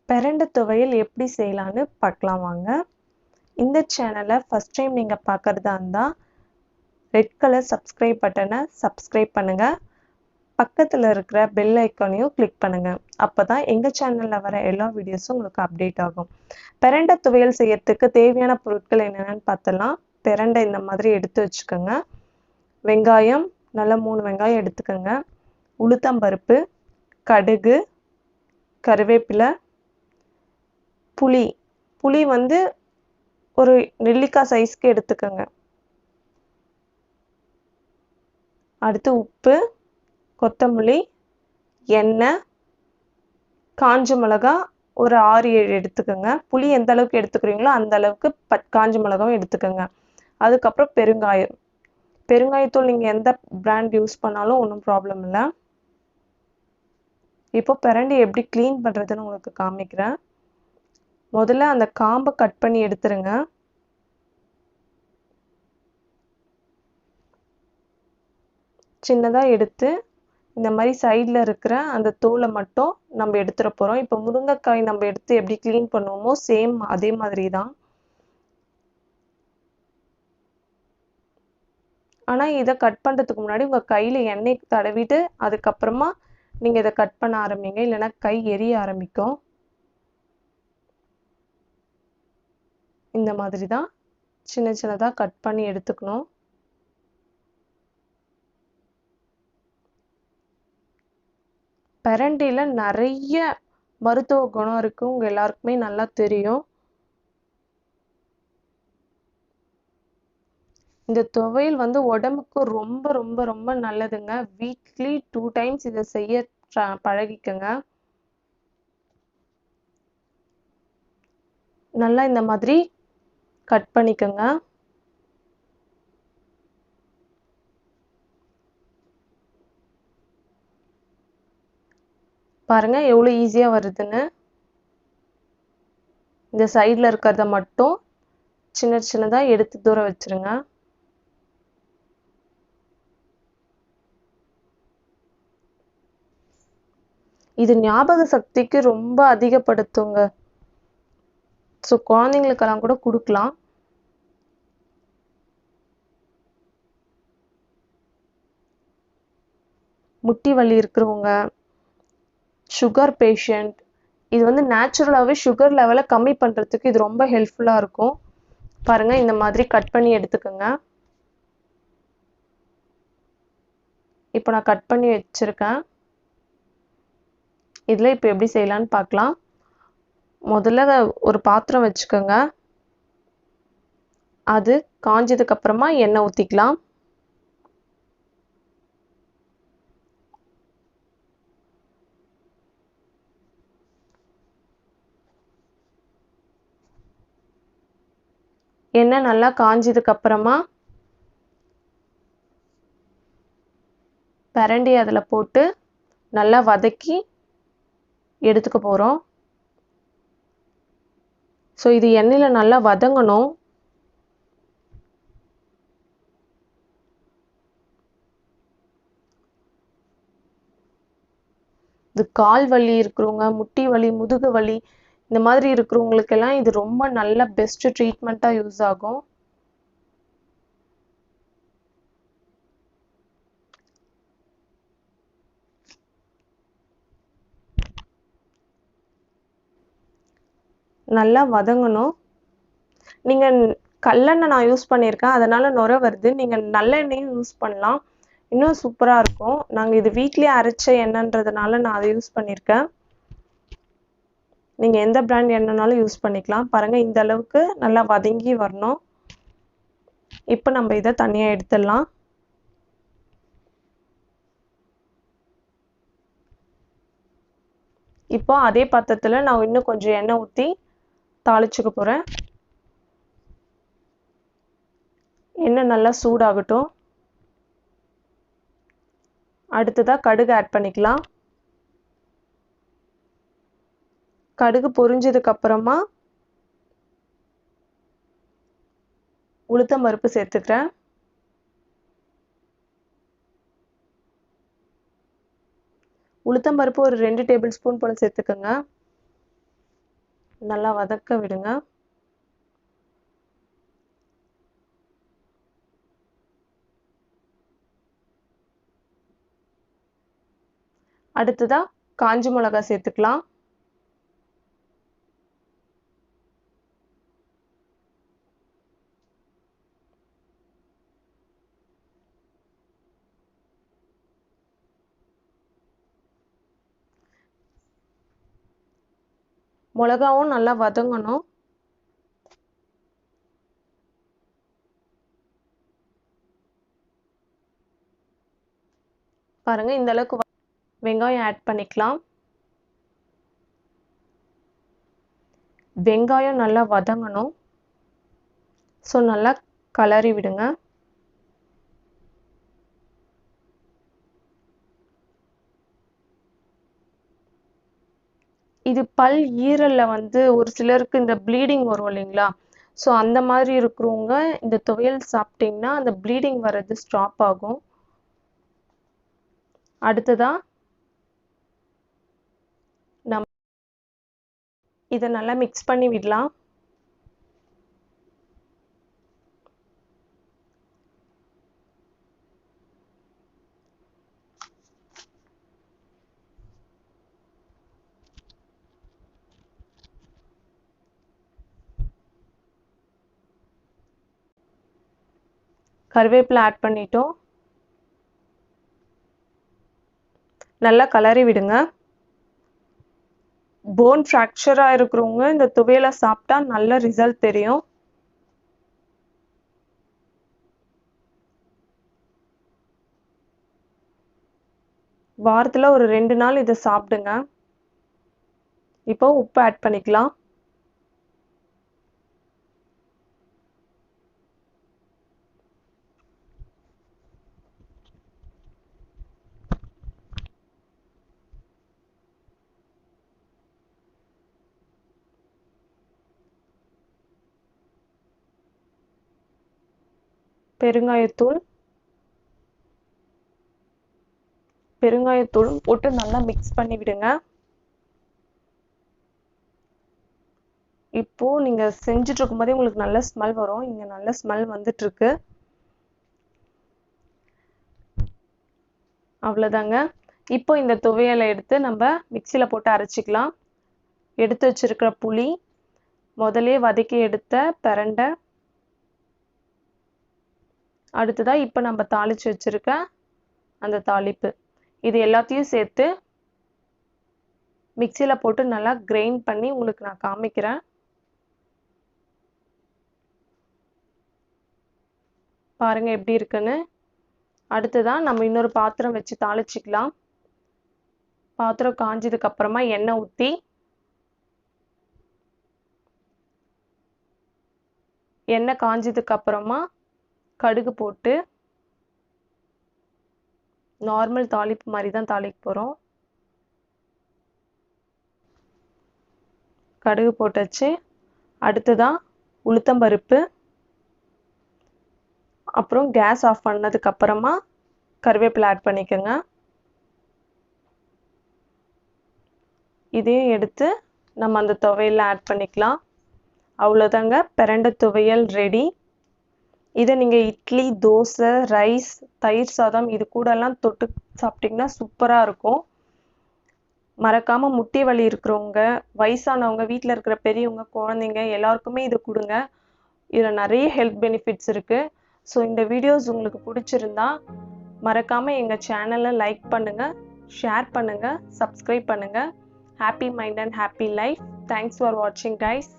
பிரண்டை துவையல் எப்படி செய்யலான்னு பார்க்கலாம் வாங்க. இந்த சேனலை ஃபர்ஸ்ட் டைம் நீங்கள் பார்க்குறதா இருந்தால் ரெட் கலர் சப்ஸ்கிரைப் பட்டனை சப்ஸ்கிரைப் பண்ணுங்கள். பக்கத்தில் இருக்கிற பெல் ஐக்கானையும் கிளிக் பண்ணுங்கள். அப்போ தான் எங்கள் சேனலில் வர எல்லா வீடியோஸும் உங்களுக்கு அப்டேட் ஆகும். பிரண்டை துவையல் செய்யறதுக்கு தேவையான பொருட்கள் என்னென்னு பார்த்தலாம். பிரண்டை இந்த மாதிரி எடுத்து வச்சுக்கோங்க. வெங்காயம் நல்லா 3 வெங்காயம் எடுத்துக்கோங்க. உளுத்தம்பருப்பு, கடுகு, கருவேப்பிலை, புளி வந்து ஒரு நெல்லிக்காய் சைஸ்க்கு எடுத்துக்கோங்க. அடுத்து உப்பு, கொத்தமல்லி, எண்ணெய், காஞ்ச மிளகா ஒரு 6-7 எடுத்துக்கோங்க. புளி எந்த அளவுக்கு எடுத்துக்கிறீங்களோ அந்த அளவுக்கு காஞ்ச மிளகாவும் எடுத்துக்கோங்க. அதுக்கப்புறம் பெருங்காயத்தூள் நீங்கள் எந்த பிராண்ட் யூஸ் பண்ணாலும் ஒன்றும் ப்ராப்ளம் இல்லை. இப்போ பிரண்டை எப்படி க்ளீன் பண்ணுறதுன்னு உங்களுக்கு காமிக்கிறேன். முதல்ல அந்த காம்பை கட் பண்ணி எடுத்துருங்க. சின்னதாக எடுத்து இந்த மாதிரி சைடில் இருக்கிற அந்த தோலை மட்டும் நம்ம எடுத்துட போகிறோம். இப்போ முருங்கைக்காய் நம்ம எடுத்து எப்படி க்ளீன் பண்ணுவோமோ சேம் அதே மாதிரி தான். ஆனால் இதை கட் பண்ணுறதுக்கு முன்னாடி உங்கள் கையில் எண்ணெய் தடவிட்டு அதுக்கப்புறமா நீங்கள் இதை கட் பண்ண ஆரம்பிங்க, இல்லைன்னா கை எரிய ஆரம்பிக்கும். இந்த மாதிரி தான் சின்ன சின்னதாக கட் பண்ணி எடுத்துக்கணும். பிரண்டையில் நிறைய மருத்துவ குணம் இருக்கு, உங்க எல்லாருக்குமே நல்லா தெரியும். இந்த துவையல் வந்து உடம்புக்கு ரொம்ப ரொம்ப ரொம்ப நல்லதுங்க. வீக்லி 2 டைம்ஸ் இதை செய்ய பழகிக்கங்க. நல்லா இந்த மாதிரி கட் பண்ணிக்கோங்க. பாருங்க எவ்வளோ ஈஸியாக வருதுன்னு. இந்த சைடில் இருக்கிறத மட்டும் சின்ன சின்னதாக எடுத்து தூர வச்சிருங்க. இது ஞாபக சக்திக்கு ரொம்ப அதிகப்படுத்துங்க. ஸோ குழந்தைங்களுக்கெல்லாம் கூட கொடுக்கலாம். முட்டி வலி இருக்கிறவங்க, சுகர் பேஷண்ட், இது வந்து நேச்சுரலாகவே சுகர் லெவலை கம்மி பண்ணுறதுக்கு இது ரொம்ப ஹெல்ப்ஃபுல்லாக இருக்கும். பாருங்கள் இந்த மாதிரி கட் பண்ணி எடுத்துக்கோங்க. இப்போ நான் கட் பண்ணி வச்சுருக்கேன். இதில் இப்போ எப்படி செய்யலான்னு பார்க்கலாம். முதல்ல ஒரு பாத்திரம் வச்சுக்கோங்க. அது காஞ்சதுக்கப்புறமா எண்ணெய் ஊற்றிக்கலாம். எண்ணெய் நல்லா காஞ்சதுக்கு அப்புறமா பிரண்டி அதில் போட்டு நல்லா வதக்கி எடுத்துக்க போகிறோம். ஸோ இது எண்ணெயில் நல்லா வதங்கணும். இது கால் வலி இருக்கிறவங்க, முட்டி வலி, முதுகு வலி இந்த மாதிரி இருக்கிறவங்களுக்கெல்லாம் இது ரொம்ப நல்ல பெஸ்ட் ட்ரீட்மெண்ட்டாக யூஸ் ஆகும். நல்லா வதங்கணும். நீங்கள் கல்லெண்ணெய் நான் யூஸ் பண்ணியிருக்கேன், அதனால் நுரை வருது. நீங்கள் நல்லெண்ணெயும் யூஸ் பண்ணலாம், இன்னும் சூப்பராக இருக்கும். நாங்கள் இது வீட்லேயே அரைச்ச எண்ணெய்ன்றதுனால நான் அதை யூஸ் பண்ணியிருக்கேன். நீங்கள் எந்த பிராண்ட் எண்ணெய்னாலும் யூஸ் பண்ணிக்கலாம். பாருங்கள் இந்த அளவுக்கு நல்லா வதங்கி வரணும். இப்போ நம்ம இதை தனியாக எடுத்துடலாம். இப்போ அதே பாத்திரத்தில் நான் இன்னும் கொஞ்சம் எண்ணெய் ஊற்றி தாளிச்சுக்க போகிறேன். எண்ணெய் நல்லா சூடாகட்டும். அடுத்ததாக கடுகு ஆட் பண்ணிக்கலாம். கடுகு பொரிஞ்சதுக்கு அப்புறமா உளுத்தம் பருப்பு சேர்த்துக்கிறேன். உளுத்தம் பருப்பு ஒரு 2 டேபிள் ஸ்பூன் போல சேர்த்துக்கோங்க. நல்லா வதக்க விடுங்க. அடுத்ததா காஞ்ச மிளகாய் சேர்த்துக்கலாம். மிளகாவும் நல்லா வதங்கணும். பாருங்க இந்த அளவுக்கு வெங்காயம் ஆட் பண்ணிக்கலாம். வெங்காயம் நல்லா வதங்கணும். ஸோ நல்லா கலரி விடுங்க. இது பல் ஈரல்ல வந்து ஒரு சிலருக்கு இந்த ப்ளீடிங் வரும் இல்லைங்களா? ஸோ அந்த மாதிரி இருக்கிறவங்க இந்த துவையல் சாப்பிட்டீங்கன்னா அந்த ப்ளீடிங் வர்றது ஸ்டாப் ஆகும். அடுத்ததா நம்ம இதை நல்லா மிக்ஸ் பண்ணி விடலாம். கருவேப்பிலை ஆட் பண்ணிட்டோம். நல்லா கலரி விடுங்க. போன் ஃப்ராக்சராக இருக்கிறவங்க இந்த துவையலை சாப்பிட்டா நல்ல ரிசல்ட் தெரியும். வாரத்தில் ஒரு 2 நாள் இதை சாப்பிடுங்க. இப்போ உப்பு ஆட் பண்ணிக்கலாம். பெருங்காயத்தூள் போட்டு நல்லா மிக்ஸ் பண்ணி விடுங்க. இப்போ நீங்க செஞ்சுட்டு இருக்கும்போதே உங்களுக்கு நல்ல ஸ்மெல் வரும். இங்க நல்ல ஸ்மெல் வந்துட்டு இருக்கு. அவ்வளவுதாங்க. இப்போ இந்த துவையலை எடுத்து நம்ம மிக்சியில போட்டு அரைச்சிக்கலாம். எடுத்து வச்சிருக்கிற புளி, முதலே வதக்கி எடுத்த பிரண்டை, அடுத்ததா இப்போ நம்ம தாளிச்சு வச்சிருக்க அந்த தாளிப்பு, இது எல்லாத்தையும் சேர்த்து மிக்சியில போட்டு நல்லா கிரைண்ட் பண்ணி உங்களுக்கு நான் காமிக்கிறேன். பாருங்க எப்படி இருக்குன்னு. அடுத்ததா நம்ம இன்னொரு பாத்திரம் வச்சு தாளிச்சுக்கலாம். பாத்திரம் காஞ்சதுக்கு அப்புறமா எண்ணெய் ஊற்றி எண்ணெய் காஞ்சதுக்கு அப்புறமா கடுகு போட்டு நார்மல் தாளிப்பு மாதிரி தான் தாளிக்க போகிறோம். கடுகு போட்டாச்சு. அடுத்ததான் உளுத்தம்பருப்பு, அப்புறம் கேஸ் ஆஃப் பண்ணதுக்கு அப்புறமா கருவேப்பிலை ஆட் பண்ணிக்கோங்க. இதையும் எடுத்து நம்ம அந்த துவையல்ல ஆட் பண்ணிக்கலாம். அவ்வளோதாங்க, பிரண்டை துவையல் ரெடி. இதை நீங்கள் இட்லி, தோசை, ரைஸ், தயிர் சாதம் இது கூடலாம் தொட்டு சாப்பிட்டிங்கன்னா சூப்பராக இருக்கும். மறக்காமல் முட்டி வலி இருக்கிறவங்க, வயசானவங்க, வீட்டில் இருக்கிற பெரியவங்க, குழந்தைங்க எல்லாருக்குமே இது கொடுங்க. இதில் நிறைய ஹெல்த் பெனிஃபிட்ஸ் இருக்குது. ஸோ இந்த வீடியோஸ் உங்களுக்கு பிடிச்சிருந்தா மறக்காமல் எங்கள் சேனலை லைக் பண்ணுங்கள், ஷேர் பண்ணுங்கள், சப்ஸ்கிரைப் பண்ணுங்கள். Happy mind and happy life. Thanks for வாட்சிங் கைஸ்.